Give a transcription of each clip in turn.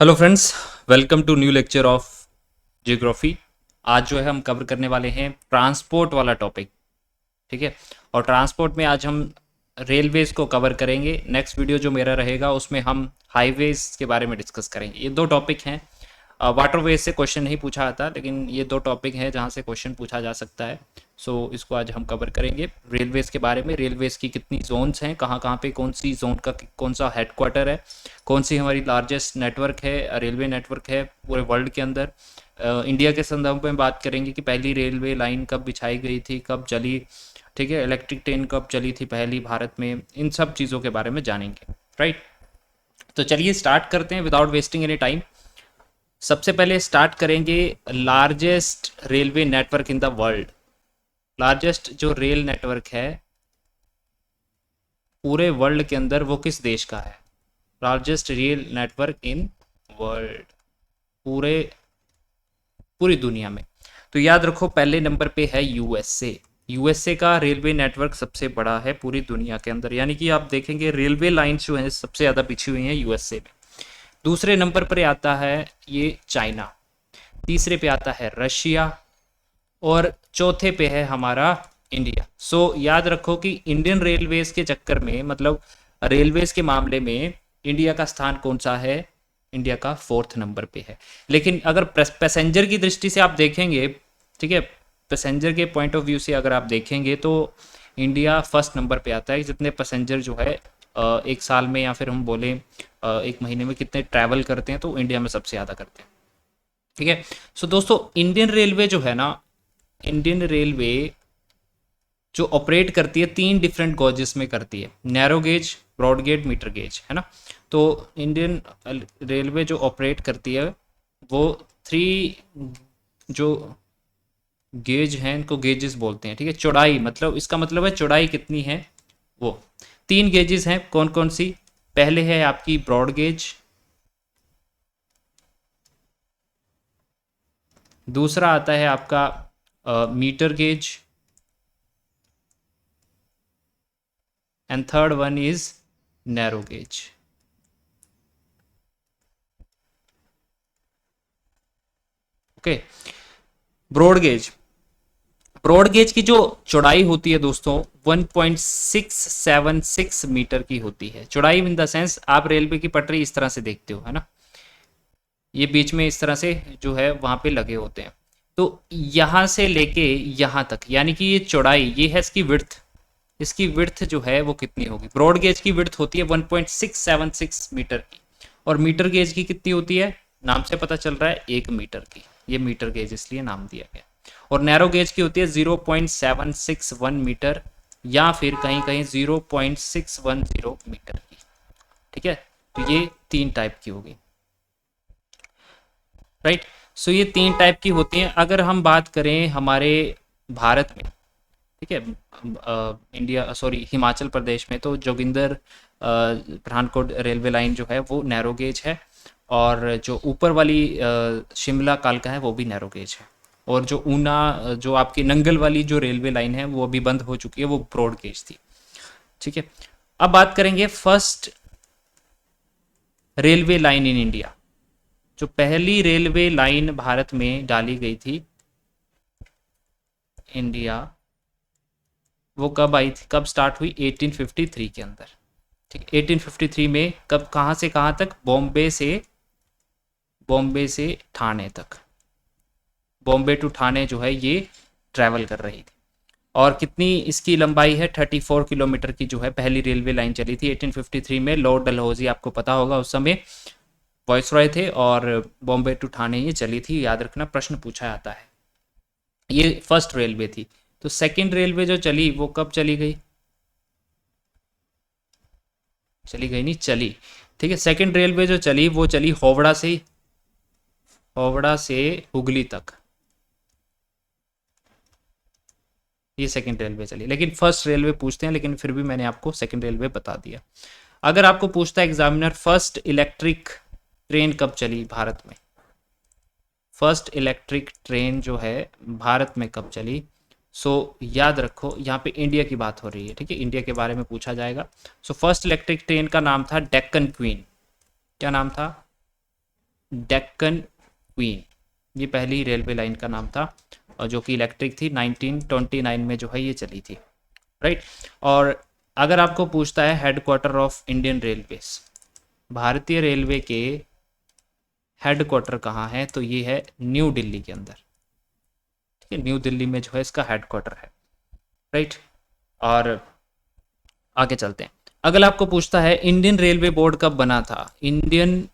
Hello friends, welcome to new lecture of geography. आज जो है हम कवर करने वाले हैं ट्रांसपोर्ट वाला टॉपिक। ठीक है। और ट्रांसपोर्ट में आज हम रेलवेज़ को कवर करेंगे। नेक्स्ट वीडियो जो मेरा रहेगा उसमें हम हाईवेज़ के बारे में डिस्कस करेंगे। ये दो टॉपिक हैं। वाटरवेज से क्वेश्चन नहीं पूछा आता, लेकिन ये दो टॉपिक हैं जहाँ से क्वेश्चन पूछा जा सकता है। सो इसको आज हम कवर करेंगे। रेलवेज़ के बारे में, रेलवेज़ की कितनी जोन्स हैं, कहाँ कहाँ पे कौन सी जोन का कौन सा हेडक्वार्टर है, कौन सी हमारी लार्जेस्ट नेटवर्क है, रेलवे नेटवर्क है पूरे वर्ल्ड के अंदर। इंडिया के संदर्भ में बात करेंगे कि पहली रेलवे लाइन कब बिछाई गई थी, कब चली। ठीक है। इलेक्ट्रिक ट्रेन कब चली थी पहली भारत में, इन सब चीज़ों के बारे में जानेंगे। राइट। तो चलिए स्टार्ट करते हैं विदाउट वेस्टिंग एनी टाइम। सबसे पहले स्टार्ट करेंगे largest railway network in the world. Largest जो रेल नेटवर्क है पूरे वर्ल्ड के अंदर, वो किस देश का है? Largest rail network in world, पूरे पूरी दुनिया में। तो याद रखो, पहले नंबर पे है यूएसए। यूएसए का रेलवे नेटवर्क सबसे बड़ा है पूरी दुनिया के अंदर, यानी कि आप देखेंगे रेलवे लाइंस जो है सबसे ज़्यादा बिछी हुई हैं यूएसए में। दूसरे नंबर पर आता है ये चाइना, तीसरे पे आता है रशिया, और चौथे पे है हमारा इंडिया। सो याद रखो कि इंडियन रेलवेज के चक्कर में, मतलब रेलवेज के मामले में इंडिया का स्थान कौन सा है? इंडिया का फोर्थ नंबर पे है। लेकिन अगर पैसेंजर की दृष्टि से आप देखेंगे, ठीक है, पैसेंजर के पॉइंट ऑफ व्यू से अगर आप देखेंगे तो इंडिया फर्स्ट नंबर पे आता है। जितने पैसेंजर जो है एक साल में, या फिर हम बोले एक महीने में कितने ट्रैवल करते हैं, तो इंडिया में सबसे ज़्यादा करते हैं। ठीक है। सो दोस्तों, इंडियन रेलवे जो है ना, इंडियन रेलवे जो ऑपरेट करती है तीन डिफरेंट गॉजेस में करती है, narrow gauge, broad gauge, metre gauge, है ना। तो इंडियन रेलवे जो ऑपरेट करती है वो थ्री जो गेज हैं, इनको गेजेस बोलते हैं। ठीक है। चौड़ाई, मतलब इसका मतलब है चौड़ाई कितनी है, वो तीन गेजेस हैं। कौन कौन सी? पहले है आपकी ब्रॉड गेज, दूसरा आता है आपका metre gauge, and third one is narrow gauge. Okay. Broad gauge, broad gauge की जो चौड़ाई होती है दोस्तों 1.676 मीटर की होती है। चौड़ाई इन द सेंस, आप रेलवे की पटरी इस तरह से देखते हो, है ना, ये बीच में इस तरह से जो है वहां पे लगे होते हैं। तो यहां से लेके यहां तक, यानी कि ये चौड़ाई, ये है इसकी विड्थ। इसकी विड्थ जो है वो कितनी होगी? ब्रॉड गेज की विड्थ होती है 1.676 मीटर की, और मीटर गेज की कितनी होती है? नाम से पता चल रहा है, 1 मीटर की। ये मीटर गेज इसलिए नाम दिया गया। और नैरो गेज की होती है 0.761 मीटर, या फिर कहीं कहीं 0.610 मीटर की। ठीक है। तो ये तीन टाइप की होगी। राइट। सो ये तीन टाइप की होती हैं। अगर हम बात करें हमारे भारत में, ठीक है, इंडिया, सॉरी, हिमाचल प्रदेश में, तो जोगिंदर पठानकोट रेलवे लाइन जो है वो नैरो गेज है, और जो ऊपर वाली शिमला कालका है वो भी नैरो गेज है। और जो ऊना, जो आपकी नंगल वाली जो रेलवे लाइन है वो अभी बंद हो चुकी है, वो ब्रॉड गेज थी। ठीक है। अब बात करेंगे first railway line in India. जो पहली रेलवे लाइन भारत में डाली गई थी इंडिया, वो कब आई थी, कब स्टार्ट हुई? 1853 के अंदर। ठीक। 1853 में कब, कहाँ से कहाँ तक? बॉम्बे से ठाणे तक। बॉम्बे टू ठाणे जो है ये ट्रैवल कर रही थी। और कितनी इसकी लंबाई है? 34 किलोमीटर की जो है पहली रेलवे लाइन चली थी 1853 में। लॉर्ड डलहौजी, आपको पता होगा, उस समय वॉइसरॉय थे, और बॉम्बे टू ठाणे ये चली थी। याद रखना, प्रश्न पूछा जाता है। ये फर्स्ट रेलवे थी। तो सेकंड रेलवे जो चली वो कब चली गई? चली गई नहीं, चली। ठीक है। सेकंड रेलवे जो चली वो चली हावड़ा से हुगली तक। ये सेकंड रेलवे चली। लेकिन फर्स्ट रेलवे पूछते हैं, लेकिन फिर भी मैंने आपको सेकंड रेलवे बता दिया। अगर आपको पूछता है एग्जामिनर, फर्स्ट इलेक्ट्रिक ट्रेन कब चली भारत में? फर्स्ट इलेक्ट्रिक ट्रेन जो है भारत में कब चली? सो याद रखो, यहाँ पे इंडिया की बात हो रही है। ठीक है। इंडिया के बारे में पूछा जाएगा। सो फर्स्ट इलेक्ट्रिक ट्रेन का नाम था डेक्कन क्वीन। क्या नाम था? डेक्कन क्वीन, ये पहली रेलवे लाइन का नाम था, और जो कि इलेक्ट्रिक थी, 1929 में जो है ये चली थी, राइट। और अगर आपको पूछता है हेडक्वार्टर ऑफ इंडियन रेलवेज, भारतीय रेलवे के हेडक्वार्टर कहाँ है, तो ये है न्यू दिल्ली के अंदर, ठीक है, न्यू दिल्ली में जो है इसका हेडक्वार्टर है, राइट। और आगे चलते हैं। अगर आपको पूछता है इंडियन रेलवे बोर्ड कब बना था, Indian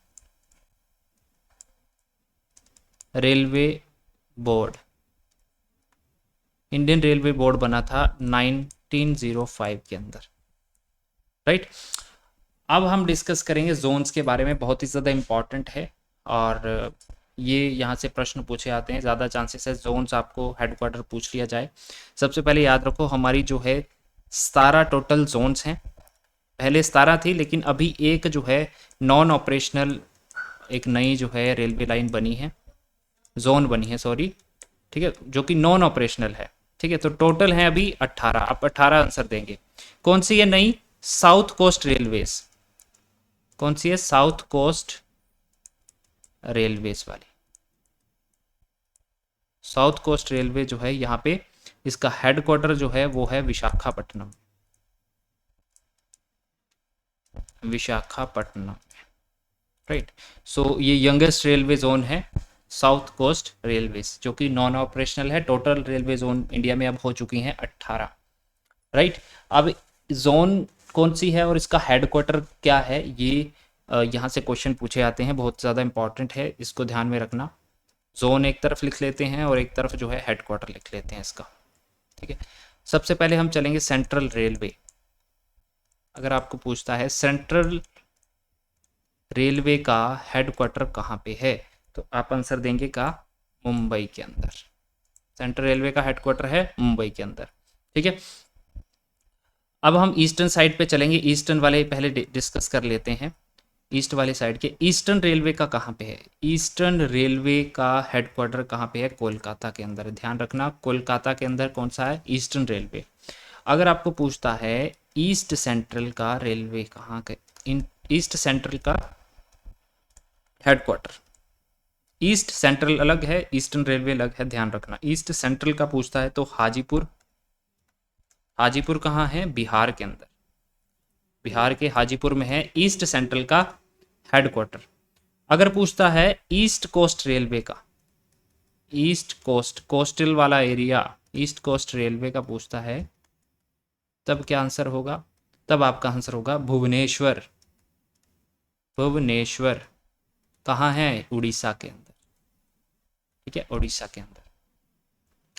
railway board, Indian railway board बना था 1905 के अंदर, राइट। अब हम डिस्कस करेंगे जोन्स के बारे में, बहुत ही ज़्यादा इम्पॉर्टेंट है, और ये यहाँ से प्रश्न पूछे आते हैं, ज़्यादा चांसेस है जोन्स आपको हेडक्वार्टर पूछ लिया जाए। सबसे पहले याद रखो हमारी जो है 17 टोटल जोन्स हैं, पहले 17 थी, लेकिन अभी एक जो है नॉन ऑपरेशनल, एक नई जो है रेलवे लाइन बनी है, जोन बनी है, सॉरी, ठीक है, जो कि नॉन ऑपरेशनल है, ठीक है। तो टोटल है अभी 18, आप 18 आंसर देंगे। कौन सी है नई, साउथ कोस्ट रेलवेज, कौन सी है, साउथ कोस्ट रेलवेज वाली, साउथ कोस्ट रेलवे जो है यहाँ पे इसका हेडक्वार्टर जो है वो है विशाखापट्टनम, विशाखापट्टनम, राइट। सो ये यंगेस्ट रेलवे जोन है साउथ कोस्ट रेलवेज, जो कि नॉन ऑपरेशनल है। टोटल रेलवे जोन इंडिया में अब हो चुकी हैं 18, राइट। अब जोन कौन सी है और इसका हेडक्वार्टर क्या है, ये यहाँ से क्वेश्चन पूछे आते हैं, बहुत ज़्यादा इंपॉर्टेंट है, इसको ध्यान में रखना। जोन एक तरफ लिख लेते हैं और एक तरफ जो है हेडक्वार्टर लिख लेते हैं इसका, ठीक है। सबसे पहले हम चलेंगे सेंट्रल रेलवे। अगर आपको पूछता है सेंट्रल रेलवे का हेडक्वार्टर कहाँ पे है, तो आप आंसर देंगे का मुंबई के अंदर, सेंट्रल रेलवे का हेडक्वार्टर है मुंबई के अंदर, ठीक है। अब हम ईस्टर्न साइड पे चलेंगे, ईस्टर्न वाले पहले डिस्कस कर लेते हैं। ईस्ट वाले साइड के ईस्टर्न रेलवे का कहाँ पे है, ईस्टर्न रेलवे का हेडक्वार्टर कहाँ पे है, कोलकाता के अंदर। ध्यान रखना कोलकाता के अंदर कौन सा है, ईस्टर्न रेलवे। अगर आपको पूछता है ईस्ट सेंट्रल का रेलवे कहाँ के, ईस्ट सेंट्रल का हेडक्वार्टर, ईस्ट सेंट्रल अलग है, ईस्टर्न रेलवे अलग है, ध्यान रखना। ईस्ट सेंट्रल का पूछता है तो हाजीपुर, हाजीपुर कहाँ है, बिहार के अंदर, बिहार के हाजीपुर में है ईस्ट सेंट्रल का हेडक्वार्टर। अगर पूछता है ईस्ट कोस्ट रेलवे का, ईस्ट कोस्ट, कोस्टल वाला एरिया, ईस्ट कोस्ट रेलवे का पूछता है, तब क्या आंसर होगा, तब आपका आंसर होगा भुवनेश्वर, भुवनेश्वर कहाँ है, उड़ीसा के अंदर, ठीक है, उड़ीसा के अंदर,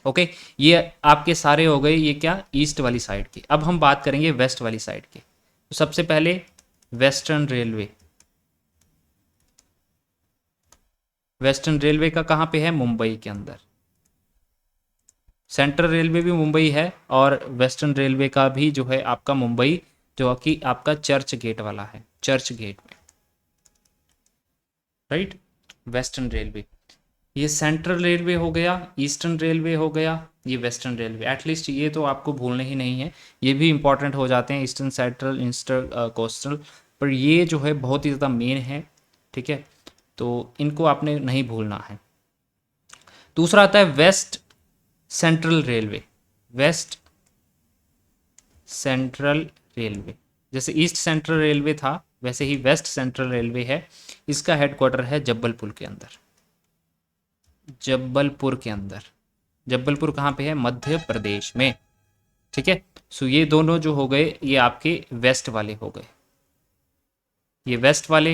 ओके। ये आपके सारे हो गए, ये क्या, ईस्ट वाली साइड की। अब हम बात करेंगे वेस्ट वाली साइड की। तो सबसे पहले वेस्टर्न रेलवे, वेस्टर्न रेलवे का कहाँ पे है, मुंबई के अंदर। सेंट्रल रेलवे भी मुंबई है और वेस्टर्न रेलवे का भी जो है आपका मुंबई, जो कि आपका चर्च गेट वाला है, चर्च गेट में, राइट। वेस्टर्न रेलवे, ये सेंट्रल रेलवे हो गया, ईस्टर्न रेलवे हो गया, ये वेस्टर्न रेलवे। एटलीस्ट ये तो आपको भूलने ही नहीं है, ये भी इंपॉर्टेंट हो जाते हैं, ईस्टर्न, सेंट्रल, ईस्टर्न, कोस्टल, पर ये जो है बहुत ही ज़्यादा मेन है, ठीक है, तो इनको आपने नहीं भूलना है। दूसरा आता है West Central Railway, West Central Railway, जैसे ईस्ट सेंट्रल रेलवे था वैसे ही वेस्ट सेंट्रल रेलवे है, इसका हेडक्वार्टर है जबलपुर के अंदर, जबलपुर के अंदर। जबलपुर कहाँ पे है, मध्य प्रदेश में, ठीक है। सो ये दोनों जो हो गए ये आपके वेस्ट वाले हो गए, ये वेस्ट वाले,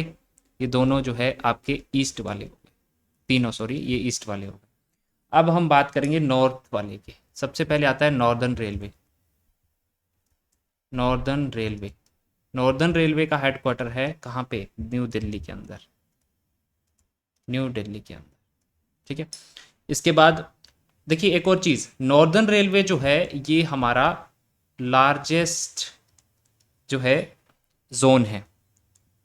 ये दोनों जो है आपके ईस्ट वाले हो गए, तीनों, सॉरी, ये ईस्ट वाले हो गए। अब हम बात करेंगे नॉर्थ वाले की। सबसे पहले आता है northern railway, northern railway, northern railway का हेडक्वार्टर है कहाँ पे, न्यू दिल्ली के अंदर, न्यू दिल्ली के अंदर, ठीक है। इसके बाद देखिए एक और चीज़, नॉर्दर्न रेलवे जो है ये हमारा लार्जेस्ट जो है जोन है,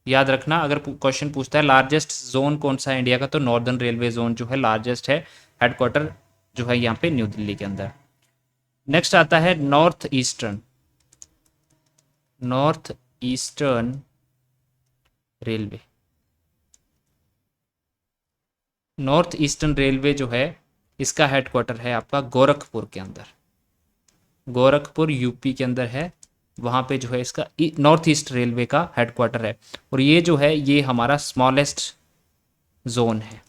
याद रखना। अगर क्वेश्चन पूछता है लार्जेस्ट जोन कौन सा है इंडिया का, तो नॉर्दर्न रेलवे जोन जो है लार्जेस्ट है, हेडक्वार्टर जो है यहाँ पे न्यू दिल्ली के अंदर। नेक्स्ट आता है north eastern, north eastern railway, north eastern railway जो है इसका हेडक्वार्टर है आपका गोरखपुर के अंदर, गोरखपुर यूपी के अंदर है। वहाँ पे जो है इसका नॉर्थ ईस्ट रेलवे का हेडक्वार्टर है। और ये जो है ये हमारा स्मॉलेस्ट जोन है,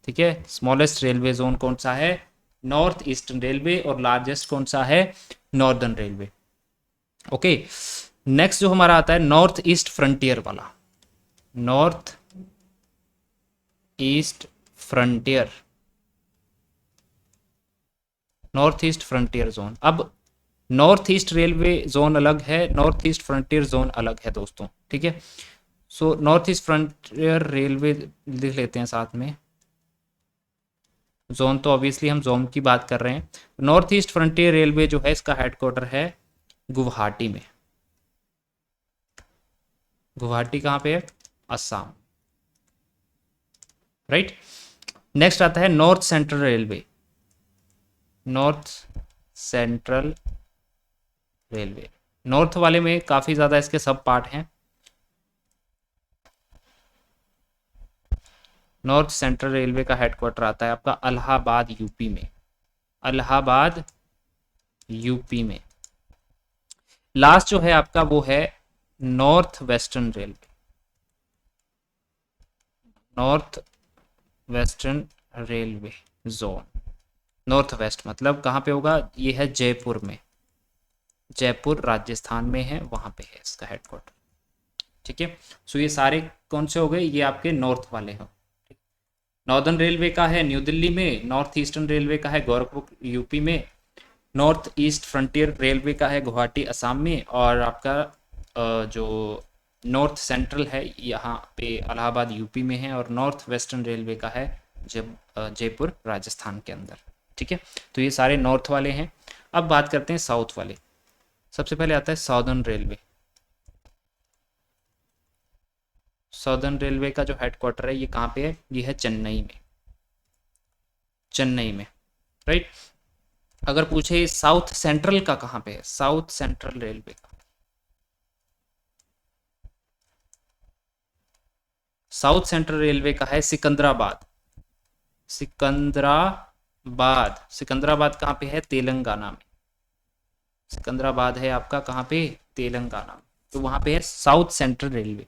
ठीक है। स्मॉलेस्ट रेलवे जोन कौन सा है? North eastern railway. और लार्जेस्ट कौन सा है? Northern railway. ओके, नेक्स्ट जो हमारा आता है नॉर्थ ईस्ट फ्रंटियर वाला, north east frontier, north east frontier zone. अब नॉर्थ ईस्ट रेलवे जोन अलग है, नॉर्थ ईस्ट फ्रंटियर जोन अलग है दोस्तों, ठीक है। So north east frontier railway लिख लेते हैं साथ में। जोन तो ऑब्वियसली हम जोन की बात कर रहे हैं। नॉर्थ ईस्ट फ्रंटियर रेलवे जो है इसका हेडक्वार्टर है गुवाहाटी में। गुवाहाटी कहाँ पे है? असम, राइट। नेक्स्ट आता है north central railway, north central railway. North वाले में काफ़ी ज़्यादा इसके सब पार्ट हैं। नॉर्थ सेंट्रल रेलवे का हेडक्वार्टर आता है आपका इलाहाबाद यूपी में, इलाहाबाद यूपी में। लास्ट जो है आपका वो है north western railway, north western railway zone. North west मतलब कहाँ पे होगा? ये है जयपुर में, जयपुर राजस्थान में है, वहाँ पे है इसका हेडक्वार्टर, ठीक है। सो ये सारे कौन से हो गए? ये आपके नॉर्थ वाले हैं। नॉर्दर्न रेलवे का है न्यू दिल्ली में, नॉर्थ ईस्टर्न रेलवे का है गोरखपुर यूपी में, नॉर्थ ईस्ट फ्रंटियर रेलवे का है गुवाहाटी असम में, और आपका जो नॉर्थ सेंट्रल है यहाँ पे इलाहाबाद यूपी में है, और नॉर्थ वेस्टर्न रेलवे का है जयपुर राजस्थान के अंदर, ठीक है। तो ये सारे नॉर्थ वाले हैं। अब बात करते हैं साउथ वाले। सबसे पहले आता है साउदर्न रेलवे। साउदर्न रेलवे का जो हेडक्वार्टर है ये कहाँ पे है? ये है चेन्नई में, चेन्नई में, राइट। अगर पूछे साउथ सेंट्रल का कहाँ पे है? साउथ सेंट्रल रेलवे का, साउथ सेंट्रल रेलवे का है सिकंदराबाद, सिकंदराबाद। सिकंदराबाद कहाँ पे है? तेलंगाना में। सिकंदराबाद है आपका कहाँ पे? तेलंगाना में। तो वहां पे है साउथ सेंट्रल रेलवे।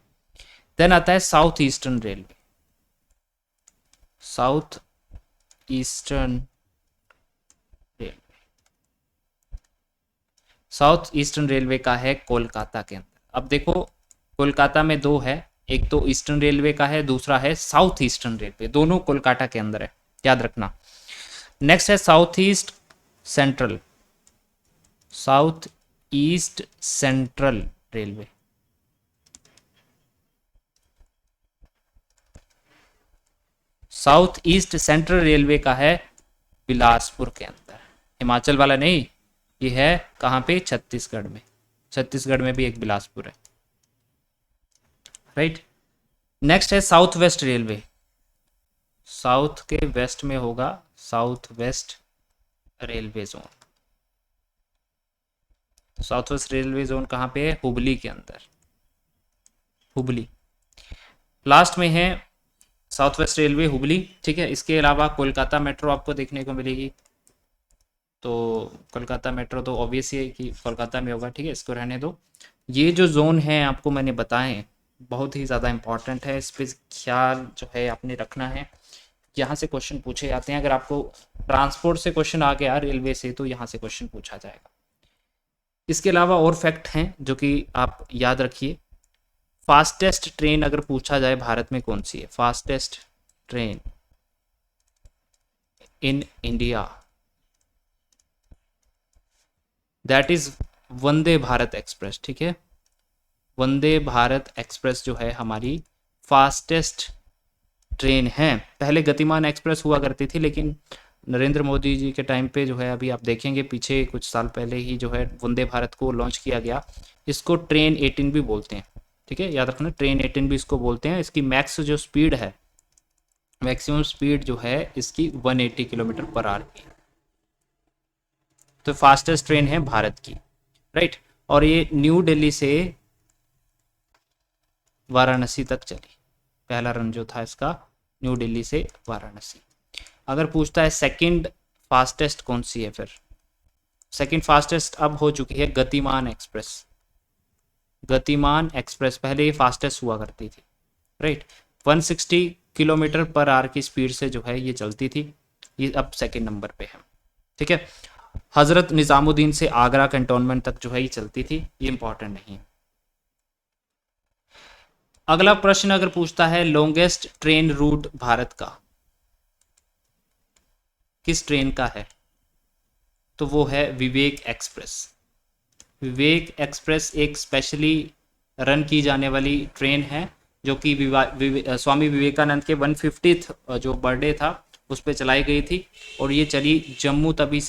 देन आता है south eastern railway, south eastern railway. South eastern railway का है कोलकाता के अंदर। अब देखो कोलकाता में दो है, एक तो ईस्टर्न रेलवे का है, दूसरा है साउथ ईस्टर्न रेलवे, दोनों कोलकाता के अंदर है, याद रखना। नेक्स्ट है south east central, south east Central railway. South east Central railway का है बिलासपुर के अंदर, हिमाचल वाला नहीं, ये है कहाँ पे? छत्तीसगढ़ में। छत्तीसगढ़ में भी एक बिलासपुर है, राइट। नेक्स्ट है साउथ वेस्ट रेलवे। साउथ के वेस्ट में होगा south west railway zone. South west railway zone कहाँ पे है? हुबली के अंदर, हुबली। लास्ट में है साउथ वेस्ट रेलवे हुबली, ठीक है। इसके अलावा कोलकाता मेट्रो आपको देखने को मिलेगी। तो कोलकाता मेट्रो तो ऑब्वियस है कि कोलकाता में होगा, ठीक है, इसको रहने दो। ये जो जोन है आपको मैंने बताए बहुत ही ज़्यादा इंपॉर्टेंट है, इस पर ख्याल जो है आपने रखना है। यहाँ से क्वेश्चन पूछे जाते हैं। अगर आपको ट्रांसपोर्ट से क्वेश्चन आ गया रेलवे से तो यहाँ से क्वेश्चन पूछा जाएगा। इसके अलावा और फैक्ट हैं जो कि आप याद रखिए। फास्टेस्ट ट्रेन अगर पूछा जाए भारत में कौन सी है? Fastest train in India, that is Vande Bharat express, ठीक है। वंदे भारत एक्सप्रेस जो है हमारी फास्टेस्ट ट्रेन है। पहले गतिमान एक्सप्रेस हुआ करती थी, लेकिन नरेंद्र मोदी जी के टाइम पे जो है, अभी आप देखेंगे पीछे कुछ साल पहले ही जो है वंदे भारत को लॉन्च किया गया। इसको ट्रेन 18 भी बोलते हैं, ठीक है, याद रखना, ट्रेन 18 भी इसको बोलते हैं। इसकी मैक्स जो स्पीड है, मैक्सिमम स्पीड जो है इसकी 180 किलोमीटर पर आवर की। तो फास्टेस्ट ट्रेन है भारत की, राइट। और ये न्यू दिल्ली से वाराणसी तक चली। पहला रन जो था इसका न्यू दिल्ली से वाराणसी। अगर पूछता है सेकंड फास्टेस्ट कौन सी है, फिर सेकंड फास्टेस्ट अब हो चुकी है गतिमान एक्सप्रेस। गतिमान एक्सप्रेस पहले ये फास्टेस्ट हुआ करती थी, राइट। 160 किलोमीटर पर आवर की स्पीड से जो है ये चलती थी, ये अब सेकंड नंबर पे है, ठीक है। हजरत निजामुद्दीन से आगरा कैंटोनमेंट तक जो है ये चलती थी, ये इंपॉर्टेंट नहीं है। अगला प्रश्न अगर पूछता है लॉन्गेस्ट ट्रेन रूट भारत का किस ट्रेन का है, तो वो है विवेक एक्सप्रेस। विवेक एक्सप्रेस एक स्पेशली रन की जाने वाली ट्रेन है जो कि स्वामी विवेकानंद के 150th जो बर्थडे था उस पर चलाई गई थी, और ये चली जम्मू तवी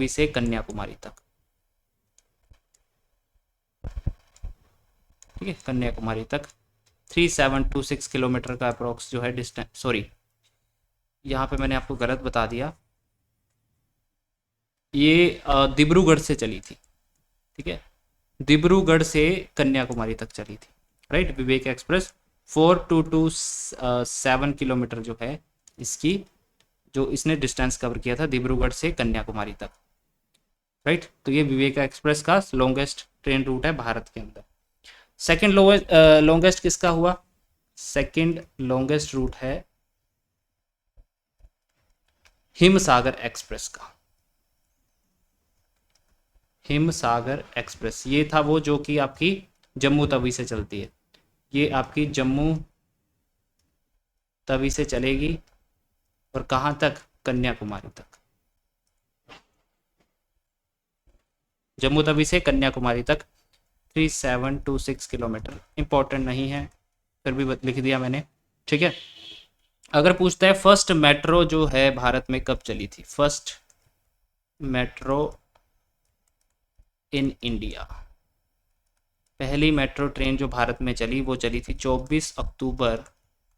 से कन्याकुमारी तक, ठीक है, कन्याकुमारी तक 3726 किलोमीटर का अप्रोक्स जो है डिस्टेंस। सॉरी, यहाँ पे मैंने आपको गलत बता दिया, ये डिब्रूगढ़ से चली थी, ठीक है, डिब्रूगढ़ से कन्याकुमारी तक चली थी, राइट। विवेक एक्सप्रेस 4227 किलोमीटर जो है इसकी, जो इसने डिस्टेंस कवर किया था डिब्रूगढ़ से कन्याकुमारी तक, राइट। तो ये विवेक एक्सप्रेस का लॉन्गेस्ट ट्रेन रूट है भारत के अंदर। सेकंड लॉन्गेस्ट किसका हुआ, सेकंड लॉन्गेस्ट रूट है हिमसागर एक्सप्रेस का। हिमसागर एक्सप्रेस ये था वो जो कि आपकी जम्मू तवी से चलती है, ये आपकी जम्मू तवी से चलेगी और कहाँ तक, कन्याकुमारी तक, जम्मू तवी से कन्याकुमारी तक 3726 किलोमीटर, इंपॉर्टेंट नहीं है फिर भी लिख दिया मैंने, ठीक है। अगर पूछता है फर्स्ट मेट्रो जो है भारत में कब चली थी, फर्स्ट मेट्रो इन इंडिया, पहली मेट्रो ट्रेन जो भारत में चली वो चली थी 24 अक्टूबर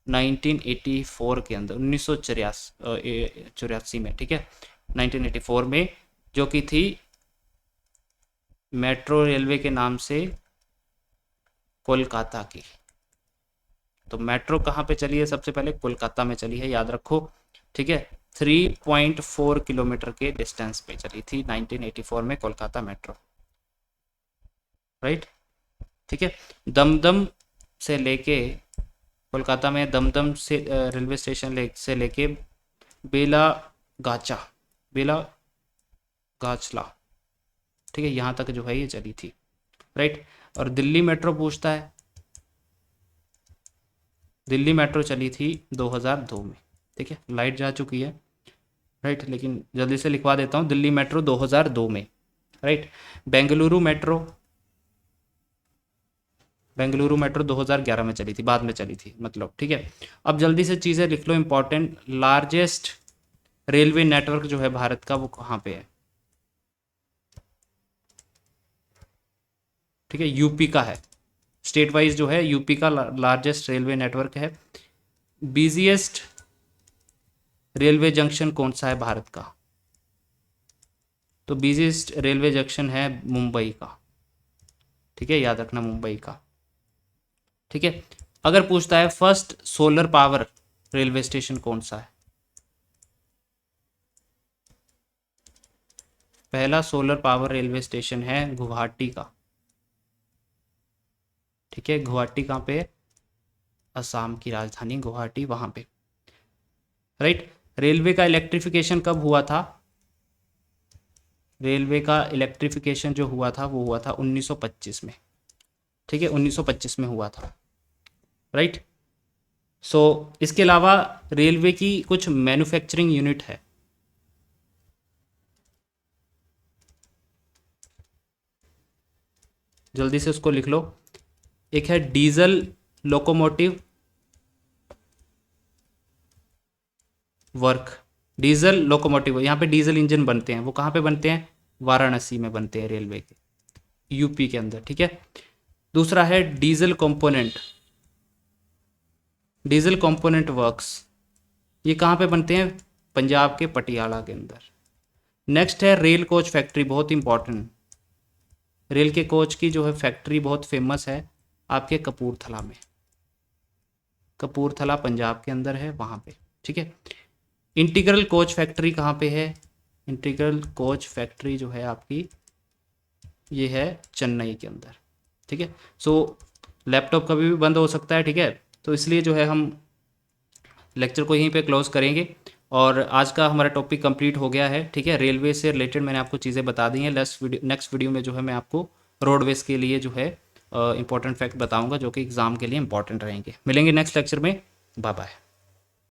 1984 के अंदर, 1984 में, ठीक है, 1984 में, जो कि थी मेट्रो रेलवे के नाम से कोलकाता की। तो मेट्रो कहाँ पे चली है, सबसे पहले कोलकाता में चली है, याद रखो, ठीक है। 3.4 किलोमीटर के डिस्टेंस पे चली थी 1984 में कोलकाता मेट्रो, राइट, ठीक है। दमदम से लेके कोलकाता में दमदम से रेलवे स्टेशन से लेके बेलागाचा, ठीक है, यहाँ तक जो है ये चली थी, राइट। और दिल्ली मेट्रो पूछता है, दिल्ली मेट्रो चली थी 2002 में, ठीक है, लाइट जा चुकी है, राइट, लेकिन जल्दी से लिखवा देता हूँ, दिल्ली मेट्रो 2002 में, राइट। बेंगलुरु मेट्रो 2011 में चली थी, बाद में चली थी मतलब, ठीक है। अब जल्दी से चीज़ें लिख लो इंपॉर्टेंट, लार्जेस्ट रेलवे नेटवर्क जो है भारत का वो कहाँ पे है, ठीक है, यूपी का है, स्टेट वाइज जो है यूपी का लार्जेस्ट रेलवे नेटवर्क है। बिजिएस्ट रेलवे जंक्शन कौन सा है भारत का, तो बिजिएस्ट रेलवे जंक्शन है मुंबई का, ठीक है, याद रखना मुंबई का, ठीक है। अगर पूछता है first solar power railway station कौन सा है, पहला सोलर पावर रेलवे स्टेशन है गुवाहाटी का, ठीक है, गुवाहाटी कहाँ पे, असम की राजधानी गुवाहाटी, वहां पे, राइट। रेलवे का इलेक्ट्रिफिकेशन कब हुआ था, रेलवे का इलेक्ट्रिफिकेशन जो हुआ था वो हुआ था 1925 में, ठीक है, 1925 में हुआ था, राइट। सो इसके अलावा रेलवे की कुछ मैन्युफैक्चरिंग यूनिट है, जल्दी से उसको लिख लो, एक है diesel locomotive work, diesel locomotive, यहाँ पे डीजल इंजन बनते हैं, वो कहाँ पे बनते हैं, वाराणसी में बनते हैं रेलवे के, यूपी के अंदर, ठीक है। दूसरा है डीजल कंपोनेंट वर्क्स, ये कहाँ पे बनते हैं, पंजाब के पटियाला के अंदर। नेक्स्ट है रेल कोच फैक्ट्री, बहुत इंपॉर्टेंट, रेल के कोच की जो है फैक्ट्री बहुत फेमस है आपके कपूरथला में, कपूरथला पंजाब के अंदर है वहाँ पे, ठीक है। इंटीग्रल कोच फैक्ट्री कहाँ पे है? इंटीग्रल कोच फैक्ट्री जो है आपकी ये है चेन्नई के अंदर, ठीक है। सो लैपटॉप कभी भी बंद हो सकता है, ठीक है। तो इसलिए जो है हम लेक्चर को यहीं पे क्लोज करेंगे और आज का हमारा टॉपिक कंप्लीट हो गया है, ठीक है। रेलवे से रिलेटेड मैंने आपको चीज़ें बता दी हैं। नेक्स्ट वीडियो में जो है मैं आपको रोडवेज के लिए जो है इंपॉर्टेंट फैक्ट बताऊंगा जो कि एग्ज़ाम के लिए इंपॉर्टेंट रहेंगे। मिलेंगे नेक्स्ट लेक्चर में। Bye bye.